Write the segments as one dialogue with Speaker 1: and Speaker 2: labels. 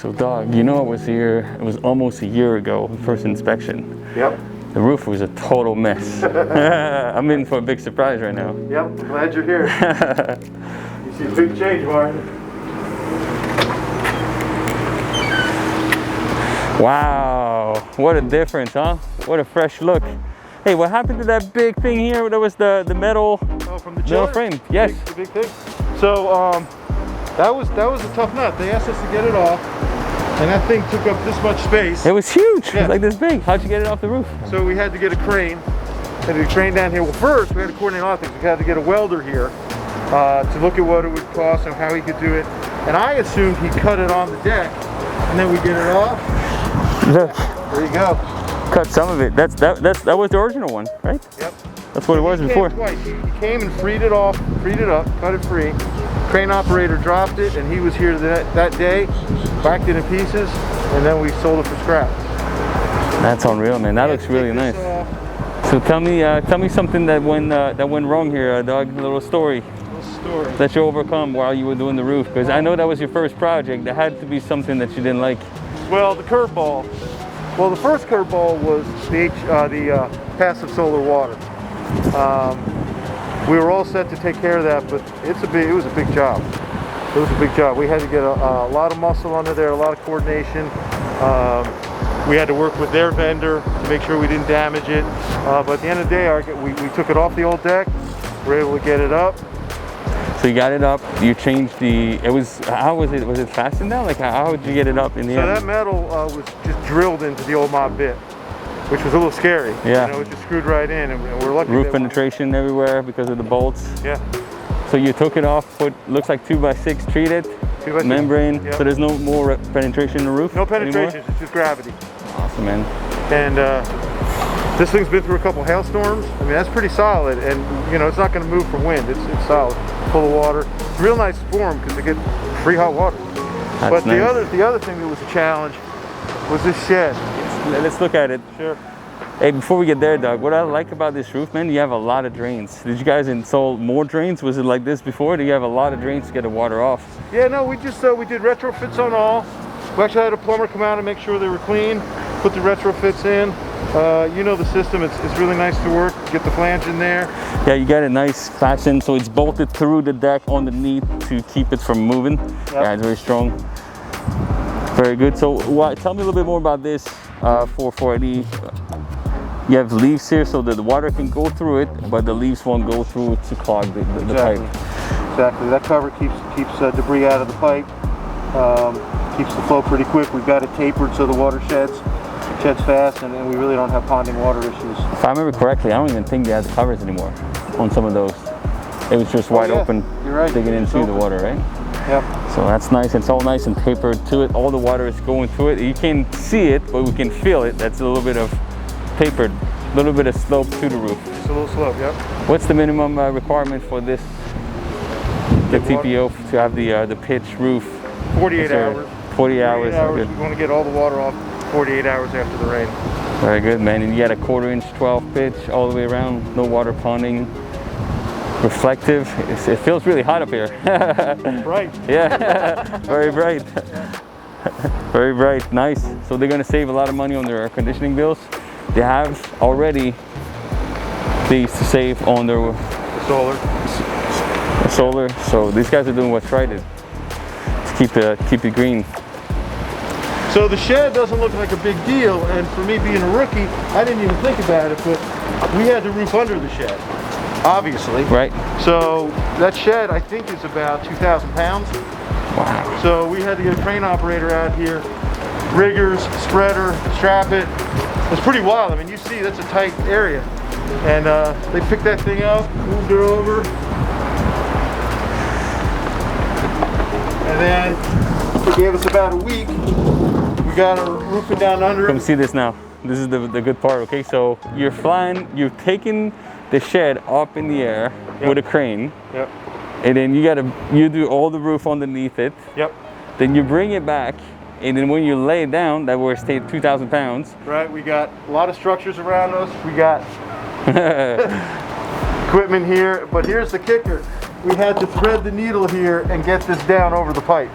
Speaker 1: So Doug, you know I was here, it was almost a year ago, first inspection.
Speaker 2: Yep.
Speaker 1: The roof was a total mess. I'm in for a big surprise right now.
Speaker 2: Yep, I'm glad you're here. You see a big change, Martin.
Speaker 1: Wow, what a difference, huh? What a fresh look. Hey, what happened to that big thing here? That was the metal,
Speaker 2: from the
Speaker 1: metal frame. Yes.
Speaker 2: The big thing. So that was a tough nut. They asked us to get it off, and that thing took up this much space.
Speaker 1: It was huge.
Speaker 2: Yeah.
Speaker 1: It was like this big. How'd you get it off the roof?
Speaker 2: So we had to get a crane. Had to crane down here. Well, first we had to coordinate a lot of things. We had to get a welder here to look at what it would cost and how he could do it. And I assumed he cut it on the deck, and then we get it off.
Speaker 1: Look.
Speaker 2: There you go.
Speaker 1: Cut some of it. That was the original one, right?
Speaker 2: Yep.
Speaker 1: That's what it was before.
Speaker 2: Twice. He came and freed it off, freed it up, cut it free. Crane operator dropped it, and he was here that day, whacked it in pieces, and then we sold it for scrap.
Speaker 1: That's unreal, man. That looks really nice. So tell me something that went wrong here, Doug. A little story. That you overcome while you were doing the roof, because I know that was your first project. There had to be something that you didn't like.
Speaker 2: Well, the curveball. Well, the first curveball was the passive solar water. We were all set to take care of that, but it was a big job. It was a big job. We had to get a lot of muscle under there, a lot of coordination. We had to work with their vendor to make sure we didn't damage it. But at the end of the day, we took it off the old deck. We were able to get it up.
Speaker 1: So you got it up, you changed how was it? Was it fastened down? Like how would you get it up in the end?
Speaker 2: So that metal was just drilled into the old mob bit, which was a little scary.
Speaker 1: Yeah.
Speaker 2: You know, it just screwed right in, and we're lucky.
Speaker 1: Roof penetration everywhere because of the bolts.
Speaker 2: Yeah.
Speaker 1: So you took it off, looks like 2x6 treated,
Speaker 2: 2x6
Speaker 1: membrane,
Speaker 2: yep.
Speaker 1: so there's no more penetration in the roof?
Speaker 2: No penetration,
Speaker 1: anymore?
Speaker 2: it's just gravity.
Speaker 1: Awesome, man.
Speaker 2: And this thing's been through a couple hailstorms. I mean, that's pretty solid, and you know, it's not going to move from wind. It's solid, full of water. It's real nice form because they get free hot water. But
Speaker 1: nice.
Speaker 2: the other thing that was a challenge was this shed.
Speaker 1: Let's look at it.
Speaker 2: Sure.
Speaker 1: Hey, before we get there, Doug, what I like about this roof, man, you have a lot of drains. Did you guys install more drains? Was it like this before? Do you have a lot of drains to get the water off?
Speaker 2: Yeah, no, we just we did retrofits on all. We actually had a plumber come out and make sure they were clean, put the retrofits in. You know the system, it's really nice to work. Get the flange in there.
Speaker 1: Yeah, you got a nice fasten, so it's bolted through the deck underneath to keep it from moving. Yep. Yeah, it's very strong. Very good. So tell me a little bit more about this for the... You have leaves here so that the water can go through it, but the leaves won't go through to clog the pipe.
Speaker 2: Exactly. That cover keeps debris out of the pipe, keeps the flow pretty quick. We've got it tapered so the water sheds fast, and we really don't have ponding water issues.
Speaker 1: If I remember correctly, I don't even think they had the covers anymore on some of those. It was just wide open,
Speaker 2: you're right.
Speaker 1: digging into the water, right?
Speaker 2: Yep.
Speaker 1: So that's nice. It's all nice and tapered to it. All the water is going through it. You can't see it, but we can feel it. That's a little bit of tapered, a little bit of slope to the roof.
Speaker 2: Just a little slope, yep.
Speaker 1: What's the minimum requirement for this, the TPO, to have the pitch roof?
Speaker 2: 48 hours.
Speaker 1: 40 hours.
Speaker 2: We want to get all the water off 48 hours after the rain.
Speaker 1: Very good, man. And you got a 1/4 inch 12 pitch all the way around. No water ponding. Reflective. It feels really hot up here.
Speaker 2: Bright.
Speaker 1: Yeah. Very bright. Very bright. Nice. So they're going to save a lot of money on their air conditioning bills. They have already these to save on their solar. So these guys are doing what's right to keep it green.
Speaker 2: So the shed doesn't look like a big deal, and for me being a rookie, I didn't even think about it, but we had the roof under the shed, obviously.
Speaker 1: Right.
Speaker 2: So that shed, I think, is about 2,000 pounds.
Speaker 1: Wow.
Speaker 2: So we had to get a crane operator out here, riggers, spreader, strap it. It's pretty wild. I mean, you see, that's a tight area. And they picked that thing up, moved her over. And then it gave us about a week. We got her roofing down under it.
Speaker 1: Come see this now. This is the good part, okay? So you've taken the shed up in the air with a crane.
Speaker 2: Yep.
Speaker 1: And then you do all the roof underneath it.
Speaker 2: Yep.
Speaker 1: Then you bring it back. And then when you lay it down, that will stay 2,000 pounds.
Speaker 2: Right, we got a lot of structures around us. We got equipment here, but here's the kicker. We had to thread the needle here and get this down over the pipe.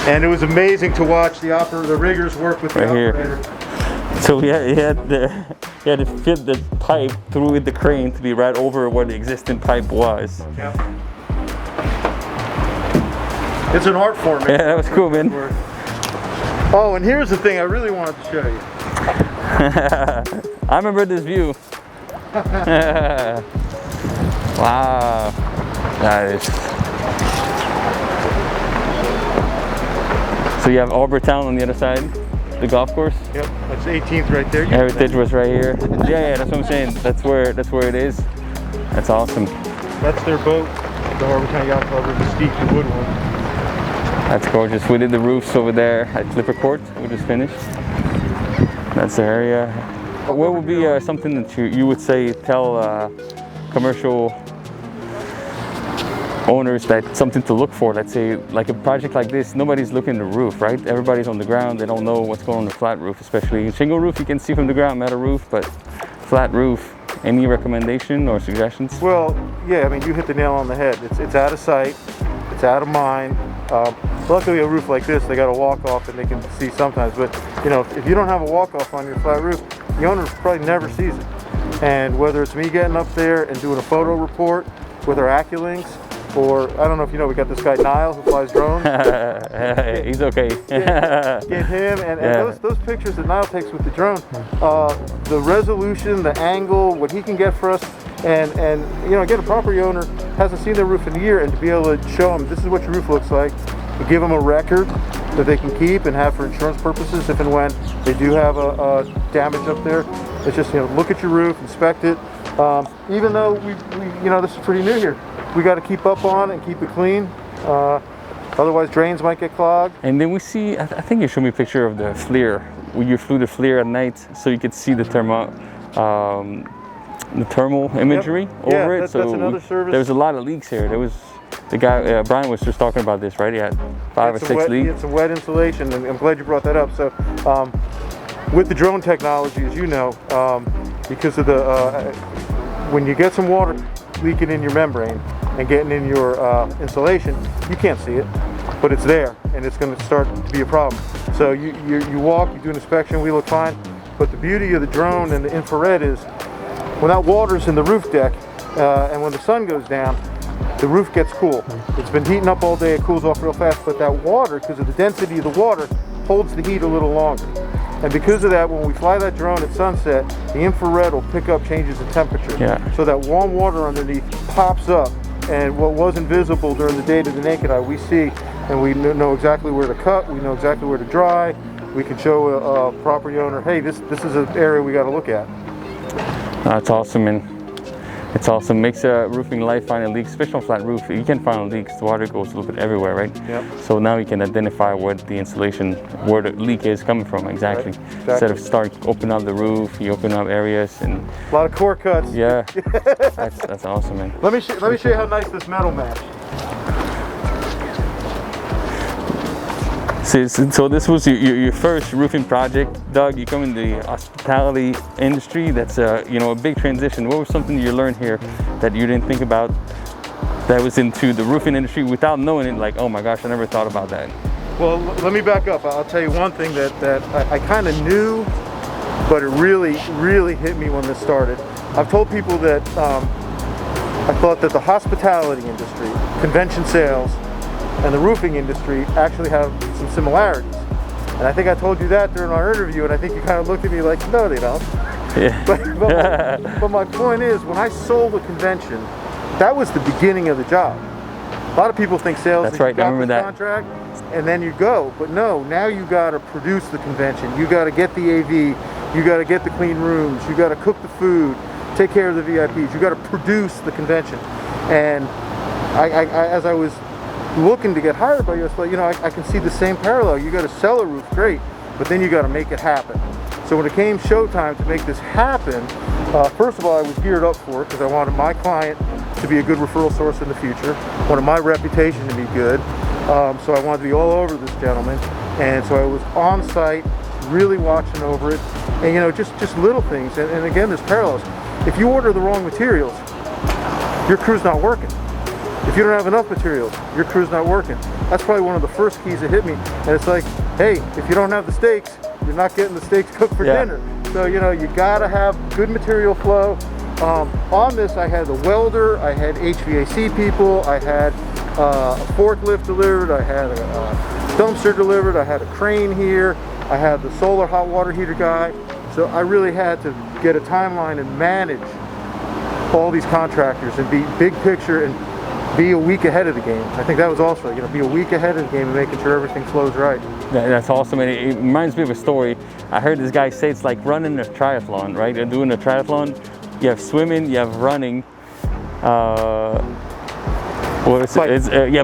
Speaker 2: And it was amazing to watch the riggers work with the operator.
Speaker 1: So he had to fit the pipe through with the crane to be right over where the existing pipe was.
Speaker 2: Yep. It's an art form.
Speaker 1: Yeah, that was cool, man.
Speaker 2: Oh, and here's the thing I really wanted to show you.
Speaker 1: I remember this view. Wow. Nice. So you have Town on the other side, the golf course.
Speaker 2: Yep, that's 18th right there.
Speaker 1: Heritage was right here. Yeah, that's what I'm saying. That's where it is. That's awesome.
Speaker 2: That's their boat, the Town Yacht Club, the steep wood one.
Speaker 1: That's gorgeous. We did the roofs over there at Clipper Court. We just finished. That's the area. What would be something that you would say tell commercial owners that something to look for? Let's say like a project like this, nobody's looking at the roof, right? Everybody's on the ground. They don't know what's going on the flat roof, especially shingle roof. You can see from the ground, metal roof, but flat roof. Any recommendation or suggestions?
Speaker 2: Well, yeah, I mean, you hit the nail on the head. It's out of sight. It's out of mind. Luckily, a roof like this, they got a walk-off and they can see sometimes. But you know, if you don't have a walk-off on your flat roof, the owner probably never sees it. And whether it's me getting up there and doing a photo report with our Acculinks, or I don't know if you know, we got this guy Niall who flies drones.
Speaker 1: He's okay.
Speaker 2: Get him and those pictures that Niall takes with the drone, the resolution, the angle, what he can get for us, and you know, again, a property owner hasn't seen their roof in a year, and to be able to show them this is what your roof looks like, and give them a record that they can keep and have for insurance purposes if and when they do have a damage up there. It's just, you know, look at your roof, inspect it. Even though we you know, this is pretty new here, we got to keep up on and keep it clean. Otherwise, drains might get clogged.
Speaker 1: And then we see, I think you showed me a picture of the Flir. You flew the Flir at night, so you could see the thermal imagery over it.
Speaker 2: That's
Speaker 1: so
Speaker 2: another service.
Speaker 1: There was a lot of leaks here. There was the guy Brian was just talking about this, right? He had 5 or 6 leaks.
Speaker 2: It's some wet insulation, and I'm glad you brought that up. So, with the drone technology, as you know, because of the when you get some water leaking in your membrane and getting in your insulation, you can't see it, but it's there, and it's going to start to be a problem. So you walk, you do an inspection, we look fine, but the beauty of the drone and the infrared is when that water's in the roof deck and when the sun goes down, the roof gets cool. It's been heating up all day, it cools off real fast, but that water, because of the density of the water, holds the heat a little longer. And because of that, when we fly that drone at sunset, the infrared will pick up changes in temperature.
Speaker 1: Yeah.
Speaker 2: So that warm water underneath pops up, and what wasn't visible during the day to the naked eye, we see, and we know exactly where to cut, we know exactly where to dry. We can show a property owner, hey, this is an area we got to look at.
Speaker 1: That's awesome, man. It's awesome. Makes a roofing life finding leaks, especially on flat roof. You can find leaks. The water goes a little bit everywhere, right?
Speaker 2: Yep.
Speaker 1: So now you can identify what the insulation, where the leak is coming from exactly.
Speaker 2: Right.
Speaker 1: Instead of open up the roof, you open up areas and
Speaker 2: a lot of core cuts.
Speaker 1: Yeah, that's awesome, man.
Speaker 2: Let me show you how nice this metal match.
Speaker 1: So this was your first roofing project, Doug. You come in the hospitality industry. That's you know, a big transition. What was something you learned here that you didn't think about that was into the roofing industry without knowing it? Like, oh my gosh, I never thought about that.
Speaker 2: Well, let me back up. I'll tell you one thing that I kind of knew, but it really hit me when this started. I've told people that I thought that the hospitality industry, convention sales, and the roofing industry actually have some similarities. And I think I told you that during our interview, and I think you kind of looked at me like, no, they don't.
Speaker 1: Yeah.
Speaker 2: But my point is, when I sold a convention, that was the beginning of the job. A lot of people think sales is you got this contract and then you go. But no, now you got to produce the convention. You got to get the AV. You got to get the clean rooms. You got to cook the food, take care of the VIPs. You got to produce the convention. And I as I was looking to get hired by you, I was like, you know, I can see the same parallel. You got to sell a roof, great, but then you got to make it happen. So when it came showtime to make this happen, first of all, I was geared up for it because I wanted my client to be a good referral source in the future. Wanted my reputation to be good. So I wanted to be all over this gentleman, and so I was on site, really watching over it, and you know, just little things. And again, there's parallels. If you order the wrong materials, your crew's not working. If you don't have enough materials, your crew's not working. that's probably one of the first keys that hit me. And it's like, hey, if you don't have the steaks, you're not getting the steaks cooked for dinner. So, you know, you gotta have good material flow. On this, I had the welder, I had HVAC people, I had a forklift delivered, I had a dumpster delivered, I had a crane here, I had the solar hot water heater guy. So I really had to get a timeline and manage all these contractors and be big picture and be a week ahead of the game. I think that was also, you know, be a week ahead of the game and making sure everything flows right.
Speaker 1: That's awesome, and it reminds me of a story. I heard this guy say it's like running a triathlon, right? You're doing a triathlon, you have swimming, you have running,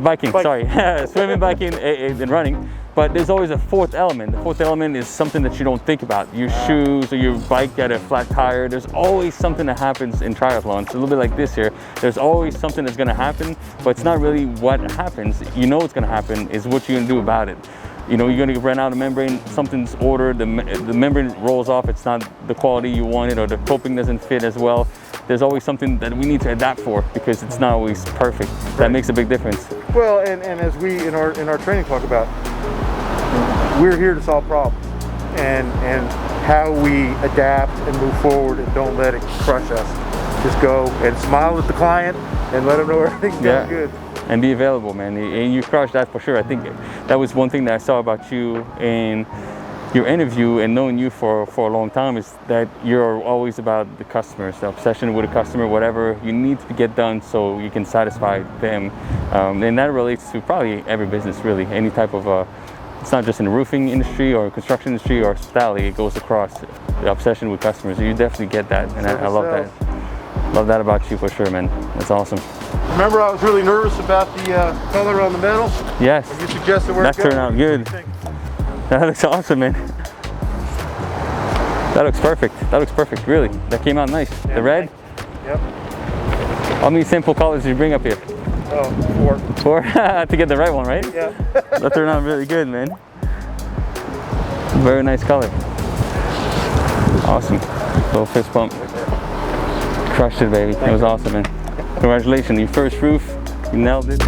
Speaker 1: biking. Sorry, swimming, biking, and running. But there's always a fourth element. The fourth element is something that you don't think about. Your shoes or your bike got a flat tire. There's always something that happens in triathlon. It's a little bit like this here. There's always something that's gonna happen, but it's not really what happens. You know what's gonna happen is what you're gonna do about it. You know, you're gonna run out of membrane, something's ordered, the membrane rolls off, it's not the quality you wanted, or the coping doesn't fit as well. There's always something that we need to adapt for because it's not always perfect. Right. That makes a big difference.
Speaker 2: Well, and as we in our training talk about, we're here to solve problems, and how we adapt and move forward and don't let it crush us. Just go and smile at the client and let them know everything's going good.
Speaker 1: And be available, man. And you crushed that for sure. I think that was one thing that I saw about you in your interview, and knowing you for a long time, is that you're always about the customers, the obsession with the customer, whatever you need to get done so you can satisfy them. And that relates to probably every business, really. Any type of, it's not just in the roofing industry or construction industry or hospitality, it goes across the obsession with customers. You definitely get that, and I love that. Love that about you for sure, man. That's awesome.
Speaker 2: Remember, I was really nervous about the color on the metal?
Speaker 1: Yes.
Speaker 2: You suggested where
Speaker 1: that turned out good. That looks awesome, man. That looks perfect. That looks perfect, really. That came out nice. Yeah, the red?
Speaker 2: Yep.
Speaker 1: How many sample colors did you bring up here?
Speaker 2: Oh,
Speaker 1: 4.
Speaker 2: 4.
Speaker 1: To get the right one, right?
Speaker 2: Yeah.
Speaker 1: That turned out really good, man. Very nice color. Awesome. Little fist bump. Crushed it, baby. It was awesome, man. Congratulations, your first roof. You nailed it.